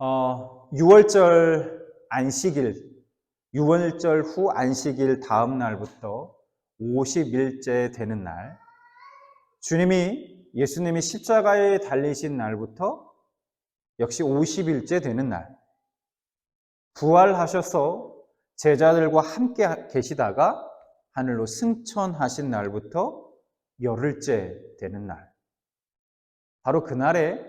6월절 안식일, 6월절 후 안식일 다음 날부터 50일째 되는 날, 예수님이 십자가에 달리신 날부터 역시 50일째 되는 날, 부활하셔서 제자들과 함께 계시다가 하늘로 승천하신 날부터 열흘째 되는 날, 바로 그날에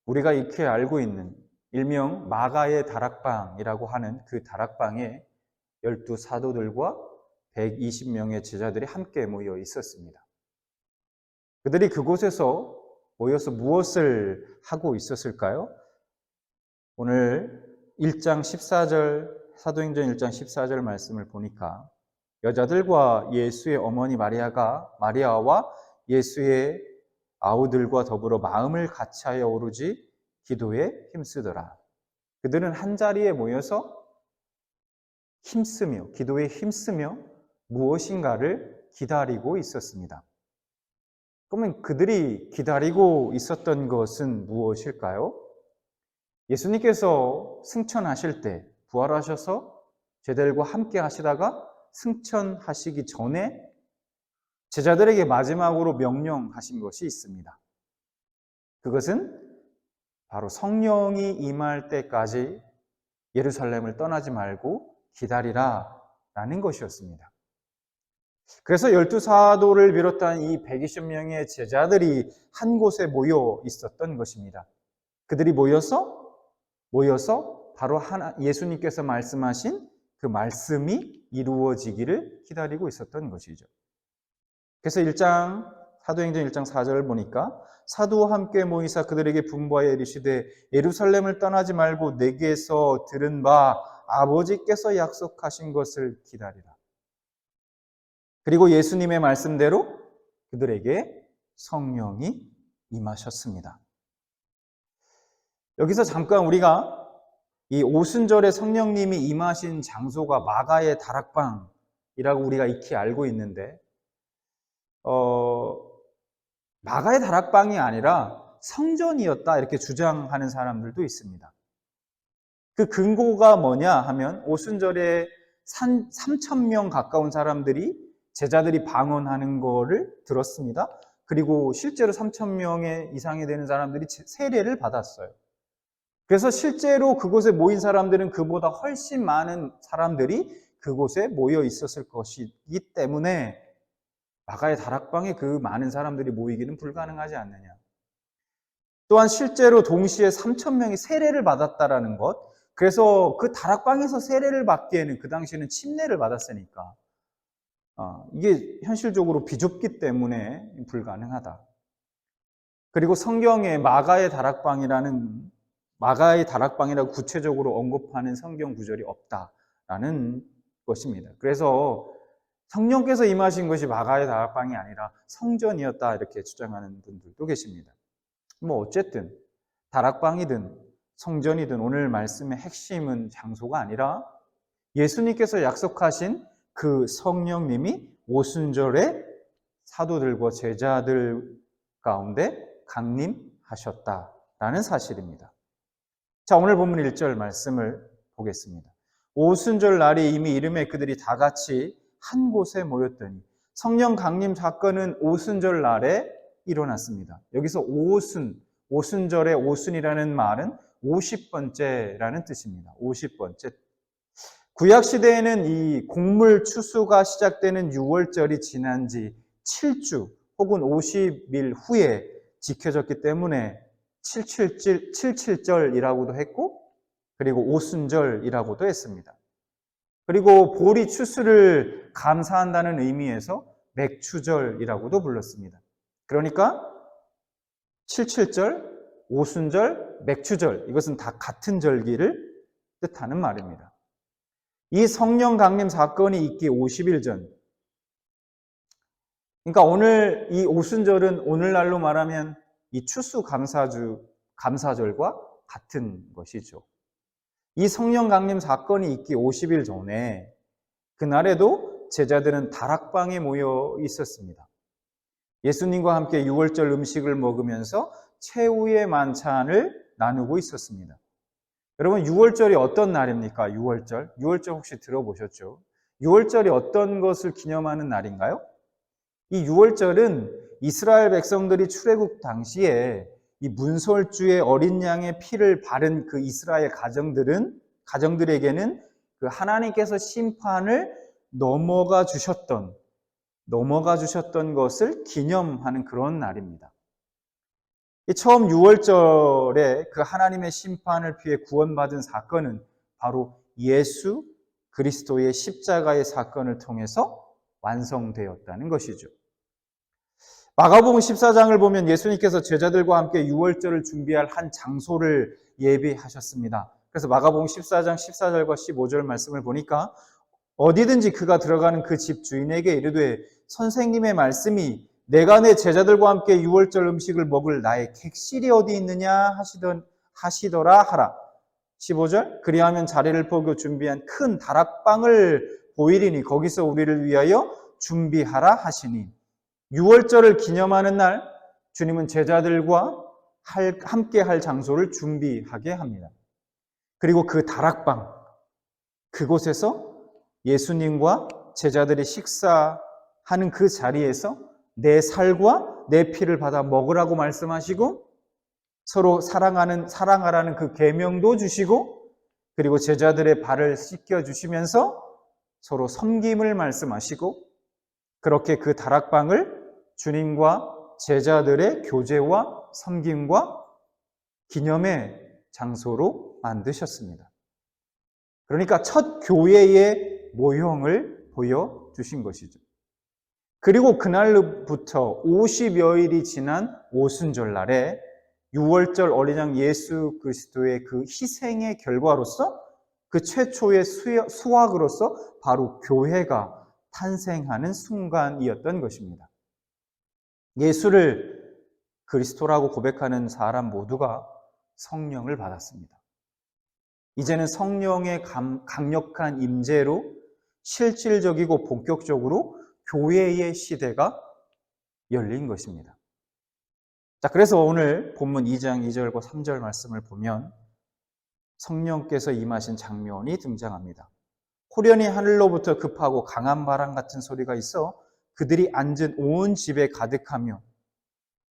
우리가 익히 알고 있는 일명 마가의 다락방이라고 하는 그 다락방에 12 사도들과 120명의 제자들이 함께 모여 있었습니다. 그들이 그곳에서 모여서 무엇을 하고 있었을까요? 오늘 1장 14절, 사도행전 1장 14절 말씀을 보니까 여자들과 예수의 어머니 마리아와 예수의 아우들과 더불어 마음을 같이하여 오로지 기도에 힘쓰더라. 그들은 한자리에 모여서 기도에 힘쓰며 무엇인가를 기다리고 있었습니다. 그러면 그들이 기다리고 있었던 것은 무엇일까요? 예수님께서 승천하실 때, 부활하셔서 제자들과 함께 하시다가 승천하시기 전에 제자들에게 마지막으로 명령하신 것이 있습니다. 그것은 바로 성령이 임할 때까지 예루살렘을 떠나지 말고 기다리라 라는 것이었습니다. 그래서 12 사도를 비롯한 이 120명의 제자들이 한 곳에 모여 있었던 것입니다. 그들이 모여서 바로 예수님께서 말씀하신 그 말씀이 이루어지기를 기다리고 있었던 것이죠. 그래서 사도행전 1장 4절을 보니까 사도와 함께 모이사 그들에게 분부하여 이르시되 예루살렘을 떠나지 말고 내게서 들은 바 아버지께서 약속하신 것을 기다리라. 그리고 예수님의 말씀대로 그들에게 성령이 임하셨습니다. 여기서 잠깐 우리가 이 오순절에 성령님이 임하신 장소가 마가의 다락방이라고 우리가 익히 알고 있는데 마가의 다락방이 아니라 성전이었다 이렇게 주장하는 사람들도 있습니다. 그 근거가 뭐냐 하면 오순절에 3,000명 가까운 제자들이 방언하는 거를 들었습니다. 그리고 실제로 3,000명 이상이 되는 사람들이 세례를 받았어요. 그래서 실제로 그곳에 모인 사람들은 그보다 훨씬 많은 사람들이 그곳에 모여 있었을 것이기 때문에 마가의 다락방에 그 많은 사람들이 모이기는 불가능하지 않느냐. 또한 실제로 동시에 3,000명이 세례를 받았다라는 것, 그래서 그 다락방에서 세례를 받기에는 그 당시에는 침례를 받았으니까 이게 현실적으로 비좁기 때문에 불가능하다. 그리고 성경에 마가의 다락방이라고 구체적으로 언급하는 성경 구절이 없다라는 것입니다. 그래서 성령께서 임하신 것이 마가의 다락방이 아니라 성전이었다 이렇게 주장하는 분들도 계십니다. 어쨌든 다락방이든 성전이든 오늘 말씀의 핵심은 장소가 아니라 예수님께서 약속하신 그 성령님이 오순절에 사도들과 제자들 가운데 강림하셨다라는 사실입니다. 자, 오늘 본문 1절 말씀을 보겠습니다. 오순절 날이 이미 이름에 그들이 다 같이 한 곳에 모였더니 성령 강림 사건은 오순절 날에 일어났습니다. 여기서 오순절의 오순이라는 말은 50번째라는 뜻입니다. 50번째. 구약시대에는 이 곡물 추수가 시작되는 6월절이 지난 지 7주 혹은 50일 후에 지켜졌기 때문에 77절이라고도 했고 그리고 오순절이라고도 했습니다. 그리고 보리 추수를 감사한다는 의미에서 맥추절이라고도 불렀습니다. 그러니까 77절, 오순절, 맥추절 이것은 다 같은 절기를 뜻하는 말입니다. 이 성령 강림 사건이 있기 50일 전, 그러니까 오늘 이 오순절은 오늘날로 말하면 이 추수 감사절과 같은 것이죠. 이 성령 강림 사건이 있기 50일 전에 그날에도 제자들은 다락방에 모여 있었습니다. 예수님과 함께 6월절 음식을 먹으면서 최후의 만찬을 나누고 있었습니다. 여러분 6월절이 어떤 날입니까? 6월절. 6월절 혹시 들어보셨죠? 6월절이 어떤 것을 기념하는 날인가요? 이 6월절은 이스라엘 백성들이 출애굽 당시에 이 문설주의 어린 양의 피를 바른 그 이스라엘 가정들에게는 그 하나님께서 심판을 넘어가 주셨던 것을 기념하는 그런 날입니다. 처음 6월절에 그 하나님의 심판을 피해 구원받은 사건은 바로 예수 그리스도의 십자가의 사건을 통해서 완성되었다는 것이죠. 마가복음 14장을 보면 예수님께서 제자들과 함께 6월절을 준비할 한 장소를 예비하셨습니다. 그래서 마가복음 14장 14절과 15절 말씀을 보니까 어디든지 그가 들어가는 그 집 주인에게 이르되 선생님의 말씀이 내가 내 제자들과 함께 6월절 음식을 먹을 나의 객실이 어디 있느냐 하시더라 하라. 15절 그리하면 자리를 포고 준비한 큰 다락방을 보이리니 거기서 우리를 위하여 준비하라 하시니 6월절을 기념하는 날 주님은 제자들과 함께 할 장소를 준비하게 합니다. 그리고 그 다락방 그곳에서 예수님과 제자들이 식사하는 그 자리에서 내 살과 내 피를 받아 먹으라고 말씀하시고 서로 사랑하라는 그 계명도 주시고 그리고 제자들의 발을 씻겨주시면서 서로 섬김을 말씀하시고 그렇게 그 다락방을 주님과 제자들의 교제와 섬김과 기념의 장소로 만드셨습니다. 그러니까 첫 교회의 모형을 보여주신 것이죠. 그리고 그날부터 50여일이 지난 오순절날에 6월절 어린 양 예수 그리스도의 그 희생의 결과로서 그 최초의 수확으로서 바로 교회가 탄생하는 순간이었던 것입니다. 예수를 그리스도라고 고백하는 사람 모두가 성령을 받았습니다. 이제는 성령의 강력한 임재로 실질적이고 본격적으로 교회의 시대가 열린 것입니다. 자, 그래서 오늘 본문 2장 2절과 3절 말씀을 보면 성령께서 임하신 장면이 등장합니다. 호련히 하늘로부터 급하고 강한 바람 같은 소리가 있어 그들이 앉은 온 집에 가득하며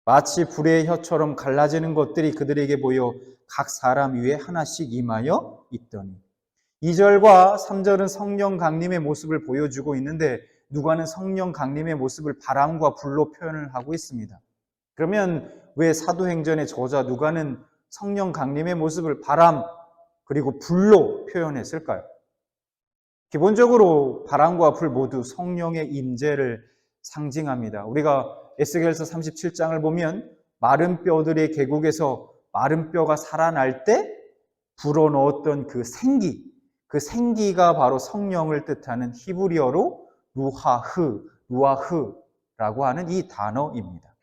마치 불의 혀처럼 갈라지는 것들이 그들에게 보여 각 사람 위에 하나씩 임하여 있더니 2절과 3절은 성령 강림의 모습을 보여주고 있는데 누가는 성령 강림의 모습을 바람과 불로 표현을 하고 있습니다. 그러면 왜 사도행전의 저자 누가는 성령 강림의 모습을 바람 그리고 불로 표현했을까요? 기본적으로 바람과 불 모두 성령의 임재를 상징합니다. 우리가 에스겔서 37장을 보면 마른 뼈들의 계곡에서 마른 뼈가 살아날 때 불어넣었던 그 생기가 바로 성령을 뜻하는 히브리어로 루아흐라고 하는 이 단어입니다.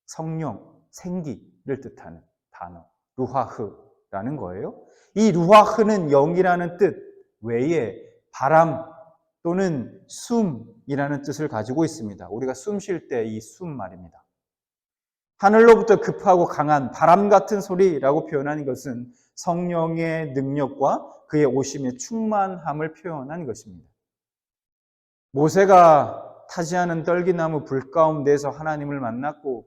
성령, 생기를 뜻하는 단어, 루아흐라는 거예요. 이 루아흐는 영이라는 뜻 외에 바람 또는 숨이라는 뜻을 가지고 있습니다. 우리가 숨 쉴 때 이 숨 말입니다. 하늘로부터 급하고 강한 바람 같은 소리라고 표현하는 것은 성령의 능력과 그의 오심의 충만함을 표현한 것입니다. 모세가 타지 않은 떨기나무 불 가운데서 하나님을 만났고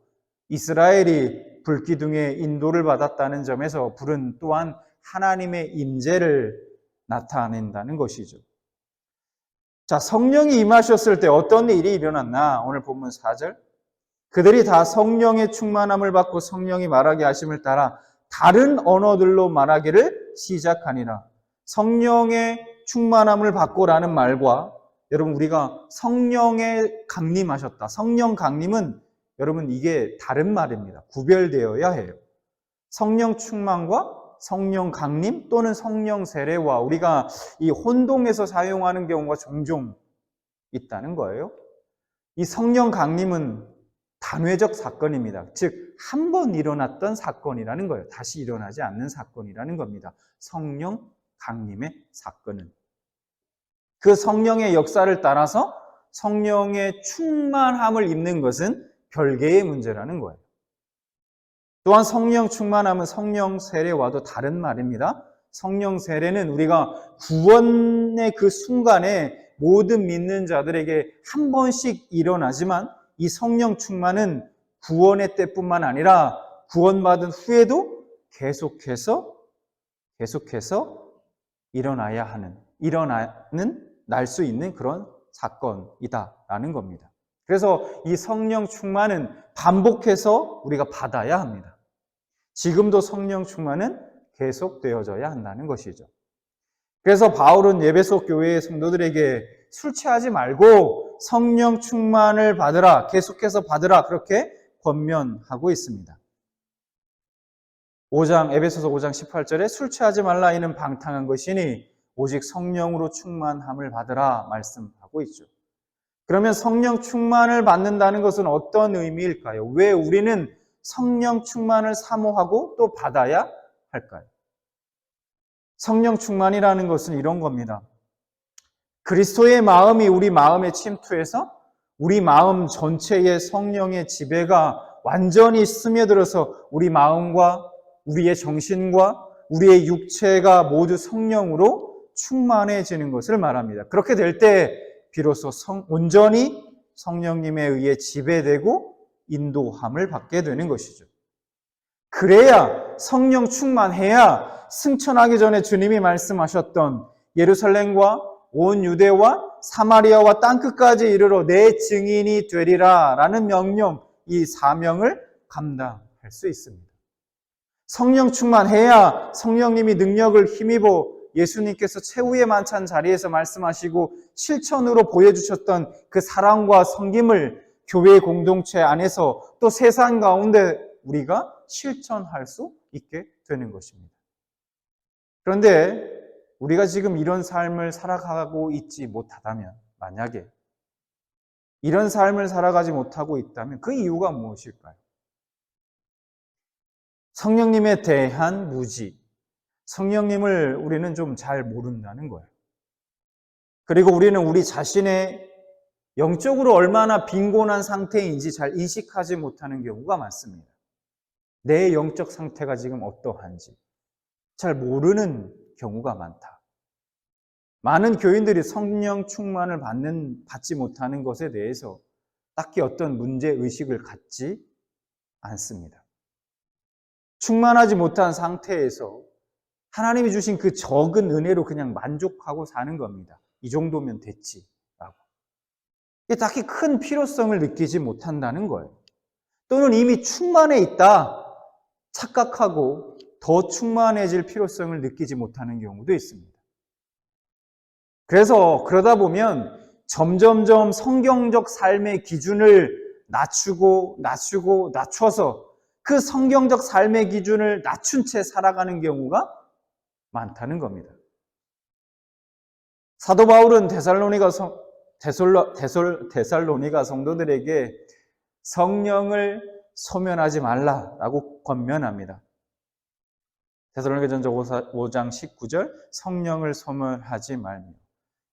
이스라엘이 불기둥의 인도를 받았다는 점에서 불은 또한 하나님의 임재를 나타낸다는 것이죠. 자, 성령이 임하셨을 때 어떤 일이 일어났나? 오늘 본문 4절. 그들이 다 성령의 충만함을 받고 성령이 말하게 하심을 따라 다른 언어들로 말하기를 시작하니라. 성령의 충만함을 받고라는 말과 여러분 우리가 성령에 강림하셨다. 성령 강림은 여러분 이게 다른 말입니다. 구별되어야 해요. 성령 충만과 성령 강림 또는 성령 세례와 우리가 이 혼동해서 사용하는 경우가 종종 있다는 거예요. 이 성령 강림은 단회적 사건입니다. 즉, 한 번 일어났던 사건이라는 거예요. 다시 일어나지 않는 사건이라는 겁니다. 성령 강림의 사건은. 그 성령의 역사를 따라서 성령의 충만함을 입는 것은 별개의 문제라는 거예요. 또한 성령 충만함은 성령 세례와도 다른 말입니다. 성령 세례는 우리가 구원의 그 순간에 모든 믿는 자들에게 한 번씩 일어나지만 이 성령 충만은 구원의 때뿐만 아니라 구원받은 후에도 계속해서 일어나는 날 수 있는 그런 사건이다라는 겁니다. 그래서 이 성령 충만은 반복해서 우리가 받아야 합니다. 지금도 성령 충만은 계속되어져야 한다는 것이죠. 그래서 바울은 에베소 교회의 성도들에게 술 취하지 말고 성령 충만을 받으라, 계속해서 받으라, 그렇게 권면하고 있습니다. 에베소서 5장 18절에 술 취하지 말라, 이는 방탕한 것이니 오직 성령으로 충만함을 받으라 말씀하고 있죠. 그러면 성령 충만을 받는다는 것은 어떤 의미일까요? 왜 우리는 성령 충만을 사모하고 또 받아야 할까요? 성령 충만이라는 것은 이런 겁니다. 그리스도의 마음이 우리 마음에 침투해서 우리 마음 전체에 성령의 지배가 완전히 스며들어서 우리 마음과 우리의 정신과 우리의 육체가 모두 성령으로 충만해지는 것을 말합니다. 그렇게 될 때 비로소 온전히 성령님에 의해 지배되고 인도함을 받게 되는 것이죠. 그래야 성령 충만해야 승천하기 전에 주님이 말씀하셨던 예루살렘과 온 유대와 사마리아와 땅끝까지 이르러 내 증인이 되리라 라는 명령, 이 사명을 감당할 수 있습니다. 성령 충만해야 성령님이 능력을 힘입어 예수님께서 최후의 만찬 자리에서 말씀하시고 실천으로 보여주셨던 그 사랑과 섬김을 교회 공동체 안에서 또 세상 가운데 우리가 실천할 수 있게 되는 것입니다. 그런데 우리가 지금 이런 삶을 살아가고 있지 못하다면, 만약에 이런 삶을 살아가지 못하고 있다면 그 이유가 무엇일까요? 성령님에 대한 무지, 성령님을 우리는 좀 잘 모른다는 거예요. 그리고 우리는 우리 자신의 영적으로 얼마나 빈곤한 상태인지 잘 인식하지 못하는 경우가 많습니다. 내 영적 상태가 지금 어떠한지 잘 모르는 경우가 많다. 많은 교인들이 성령 충만을 받지 못하는 것에 대해서 딱히 어떤 문제의식을 갖지 않습니다. 충만하지 못한 상태에서 하나님이 주신 그 적은 은혜로 그냥 만족하고 사는 겁니다. 이 정도면 됐지 라고. 딱히 큰 필요성을 느끼지 못한다는 거예요. 또는 이미 충만해 있다 착각하고 더 충만해질 필요성을 느끼지 못하는 경우도 있습니다. 그래서 그러다 보면 점점점 성경적 삶의 기준을 낮춰서 그 성경적 삶의 기준을 낮춘 채 살아가는 경우가 많다는 겁니다. 사도 바울은 데살로니가 성도들에게 성령을 소멸하지 말라라고 권면합니다. 데살로니가전서 5장 19절, 성령을 소멸하지 말며.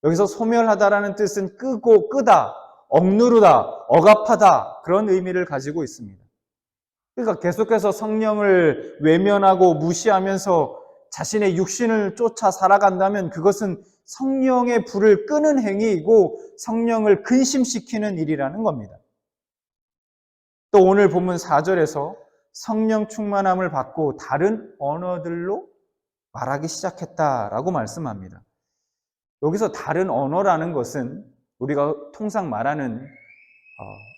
여기서 소멸하다라는 뜻은 끄고 끄다, 억누르다, 억압하다, 그런 의미를 가지고 있습니다. 그러니까 계속해서 성령을 외면하고 무시하면서 자신의 육신을 쫓아 살아간다면 그것은 성령의 불을 끄는 행위이고 성령을 근심시키는 일이라는 겁니다. 또 오늘 본문 4절에서 성령 충만함을 받고 다른 언어들로 말하기 시작했다라고 말씀합니다. 여기서 다른 언어라는 것은 우리가 통상 말하는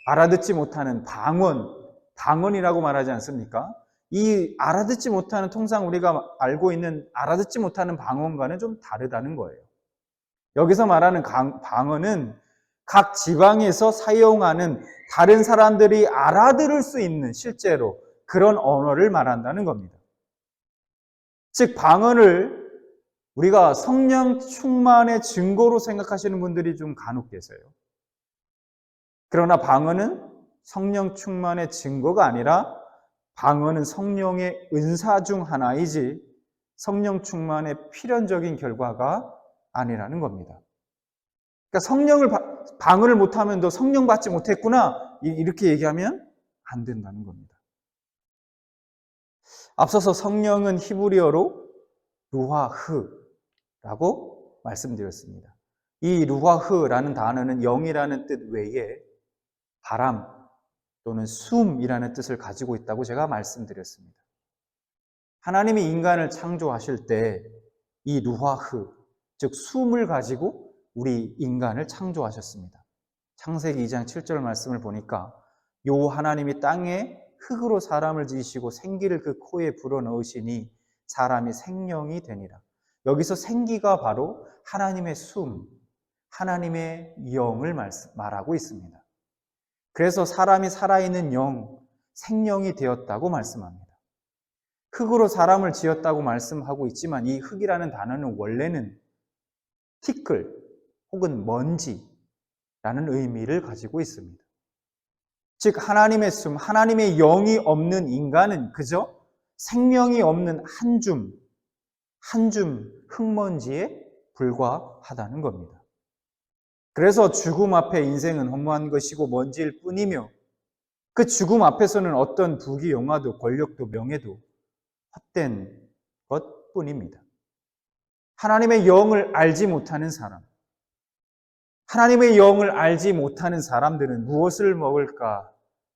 알아듣지 못하는 방언이라고 말하지 않습니까? 이 알아듣지 못하는, 통상 우리가 알고 있는 알아듣지 못하는 방언과는 좀 다르다는 거예요. 여기서 말하는 방언은 각 지방에서 사용하는 다른 사람들이 알아들을 수 있는 실제로 그런 언어를 말한다는 겁니다. 즉 방언을 우리가 성령 충만의 증거로 생각하시는 분들이 좀 간혹 계세요. 그러나 방언은 성령 충만의 증거가 아니라 방언은 성령의 은사 중 하나이지 성령 충만의 필연적인 결과가 아니라는 겁니다. 그러니까 방언을 못하면 너 성령 받지 못했구나 이렇게 얘기하면 안 된다는 겁니다. 앞서서 성령은 히브리어로 루아흐라고 말씀드렸습니다. 이 루아흐라는 단어는 영이라는 뜻 외에 바람 또는 숨이라는 뜻을 가지고 있다고 제가 말씀드렸습니다. 하나님이 인간을 창조하실 때 이 루아흐, 즉 숨을 가지고 우리 인간을 창조하셨습니다. 창세기 2장 7절 말씀을 보니까 요 하나님이 땅에 흙으로 사람을 지으시고 생기를 그 코에 불어넣으시니 사람이 생명이 되니라. 여기서 생기가 바로 하나님의 숨, 하나님의 영을 말하고 있습니다. 그래서 사람이 살아있는 영, 생명이 되었다고 말씀합니다. 흙으로 사람을 지었다고 말씀하고 있지만 이 흙이라는 단어는 원래는 티끌 혹은 먼지라는 의미를 가지고 있습니다. 즉 하나님의 숨, 하나님의 영이 없는 인간은 그저 생명이 없는 한 줌 흙먼지에 불과하다는 겁니다. 그래서 죽음 앞에 인생은 허무한 것이고 먼지일 뿐이며 그 죽음 앞에서는 어떤 부귀 영화도 권력도 명예도 헛된 것뿐입니다. 하나님의 영을 알지 못하는 사람, 하나님의 영을 알지 못하는 사람들은 무엇을 먹을까,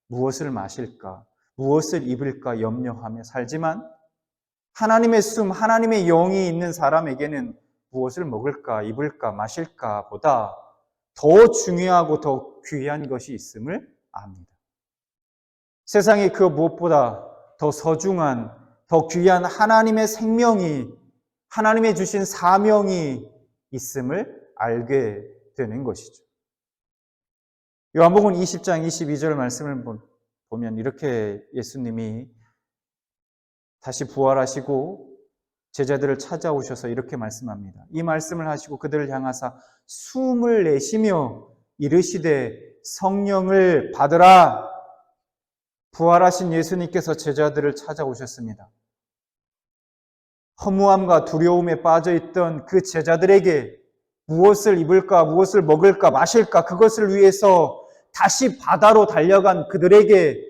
무엇을 마실까, 무엇을 입을까 염려하며 살지만 하나님의 숨, 하나님의 영이 있는 사람에게는 무엇을 먹을까, 입을까, 마실까 보다 더 중요하고 더 귀한 것이 있음을 압니다. 세상에 그 무엇보다 더 소중한, 더 귀한 하나님의 생명이, 하나님의 주신 사명이 있음을 알게 되는 것이죠. 요한복음 20장 22절 말씀을 보면 이렇게 예수님이 다시 부활하시고 제자들을 찾아오셔서 이렇게 말씀합니다. 이 말씀을 하시고 그들을 향하사 숨을 내쉬며 이르시되 성령을 받으라. 부활하신 예수님께서 제자들을 찾아오셨습니다. 허무함과 두려움에 빠져있던 그 제자들에게 무엇을 입을까, 무엇을 먹을까, 마실까 그것을 위해서 다시 바다로 달려간 그들에게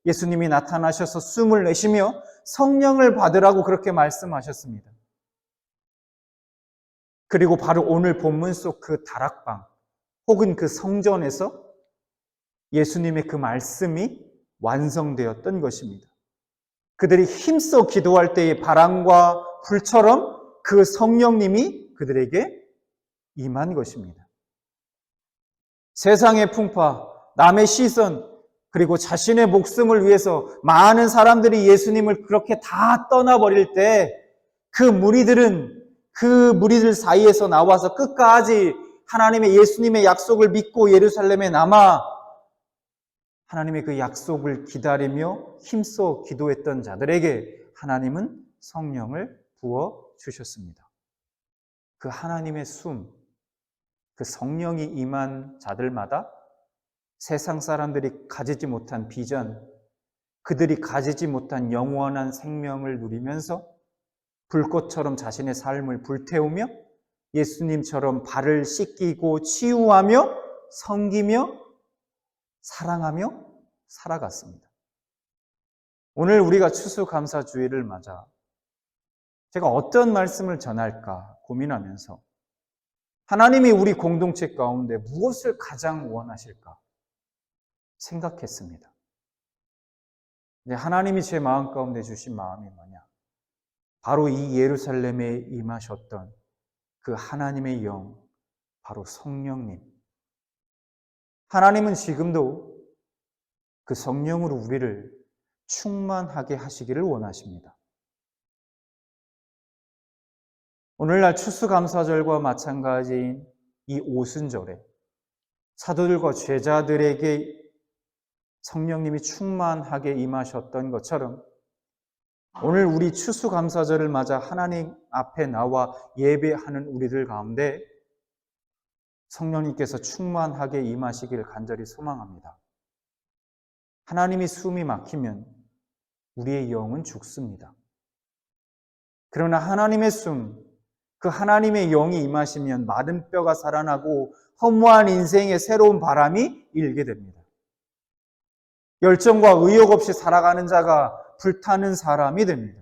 예수님이 나타나셔서 숨을 내쉬며 성령을 받으라고 그렇게 말씀하셨습니다. 그리고 바로 오늘 본문 속 그 다락방 혹은 그 성전에서 예수님의 그 말씀이 완성되었던 것입니다. 그들이 힘써 기도할 때의 바람과 불처럼 그 성령님이 그들에게 임한 것입니다. 세상의 풍파, 남의 시선, 그리고 자신의 목숨을 위해서 많은 사람들이 예수님을 그렇게 다 떠나버릴 때 그 무리들 사이에서 나와서 끝까지 하나님의 예수님의 약속을 믿고 예루살렘에 남아 하나님의 그 약속을 기다리며 힘써 기도했던 자들에게 하나님은 성령을 부어 주셨습니다. 그 하나님의 숨, 그 성령이 임한 자들마다 세상 사람들이 가지지 못한 비전, 그들이 가지지 못한 영원한 생명을 누리면서 불꽃처럼 자신의 삶을 불태우며 예수님처럼 발을 씻기고 치유하며 섬기며 사랑하며 살아갔습니다. 오늘 우리가 추수감사주일을 맞아 제가 어떤 말씀을 전할까 고민하면서 하나님이 우리 공동체 가운데 무엇을 가장 원하실까 생각했습니다. 근데 하나님이 제 마음 가운데 주신 마음이 뭐냐? 바로 이 예루살렘에 임하셨던 그 하나님의 영, 바로 성령님. 하나님은 지금도 그 성령으로 우리를 충만하게 하시기를 원하십니다. 오늘날 추수감사절과 마찬가지인 이 오순절에 사도들과 제자들에게 성령님이 충만하게 임하셨던 것처럼 오늘 우리 추수감사절을 맞아 하나님 앞에 나와 예배하는 우리들 가운데 성령님께서 충만하게 임하시길 간절히 소망합니다. 하나님이 숨이 막히면 우리의 영은 죽습니다. 그러나 하나님의 숨, 그 하나님의 영이 임하시면 마른 뼈가 살아나고 허무한 인생의 새로운 바람이 일게 됩니다. 열정과 의욕 없이 살아가는 자가 불타는 사람이 됩니다.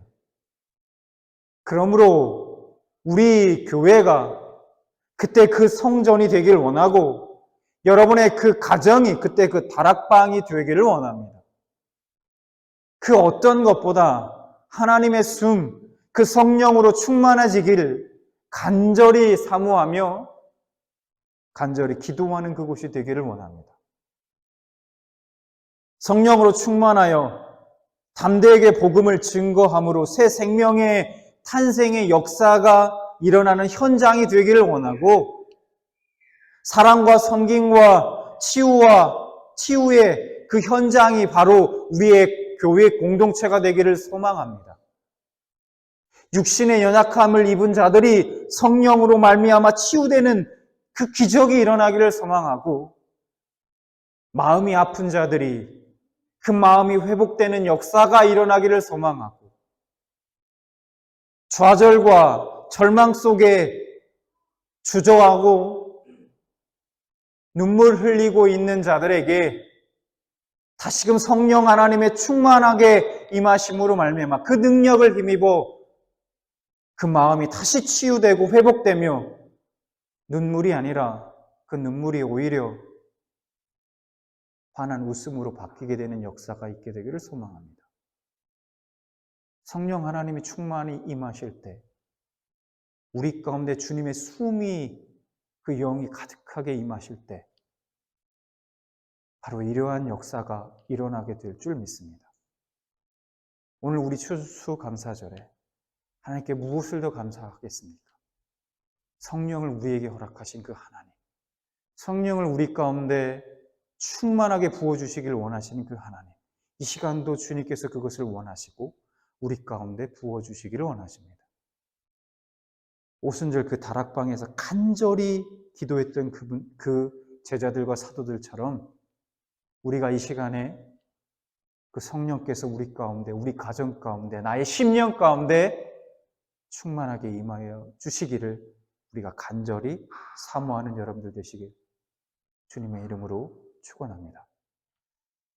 그러므로 우리 교회가 그때 그 성전이 되길 원하고 여러분의 그 가정이 그때 그 다락방이 되기를 원합니다. 그 어떤 것보다 하나님의 숨, 그 성령으로 충만해지기를 간절히 사모하며 간절히 기도하는 그곳이 되기를 원합니다. 성령으로 충만하여 담대하게 복음을 증거함으로 새 생명의 탄생의 역사가 일어나는 현장이 되기를 원하고 사랑과 섬김과 치유의 그 현장이 바로 우리의 교회 공동체가 되기를 소망합니다. 육신의 연약함을 입은 자들이 성령으로 말미암아 치유되는 그 기적이 일어나기를 소망하고 마음이 아픈 자들이 그 마음이 회복되는 역사가 일어나기를 소망하고 좌절과 절망 속에 주저하고 눈물 흘리고 있는 자들에게 다시금 성령 하나님의 충만하게 임하심으로 말미암아 그 능력을 힘입어 그 마음이 다시 치유되고 회복되며 눈물이 아니라 그 눈물이 오히려 환한 웃음으로 바뀌게 되는 역사가 있게 되기를 소망합니다. 성령 하나님이 충만히 임하실 때 우리 가운데 주님의 숨이 그 영이 가득하게 임하실 때 바로 이러한 역사가 일어나게 될 줄 믿습니다. 오늘 우리 추수감사절에 하나님께 무엇을 더 감사하겠습니까? 성령을 우리에게 허락하신 그 하나님, 성령을 우리 가운데 충만하게 부어주시길 원하시는 그 하나님, 이 시간도 주님께서 그것을 원하시고 우리 가운데 부어주시기를 원하십니다. 오순절 그 다락방에서 간절히 기도했던 그 제자들과 사도들처럼 우리가 이 시간에 그 성령께서 우리 가운데, 우리 가정 가운데, 나의 심령 가운데 충만하게 임하여 주시기를 우리가 간절히 사모하는 여러분들 되시길 주님의 이름으로 축원합니다.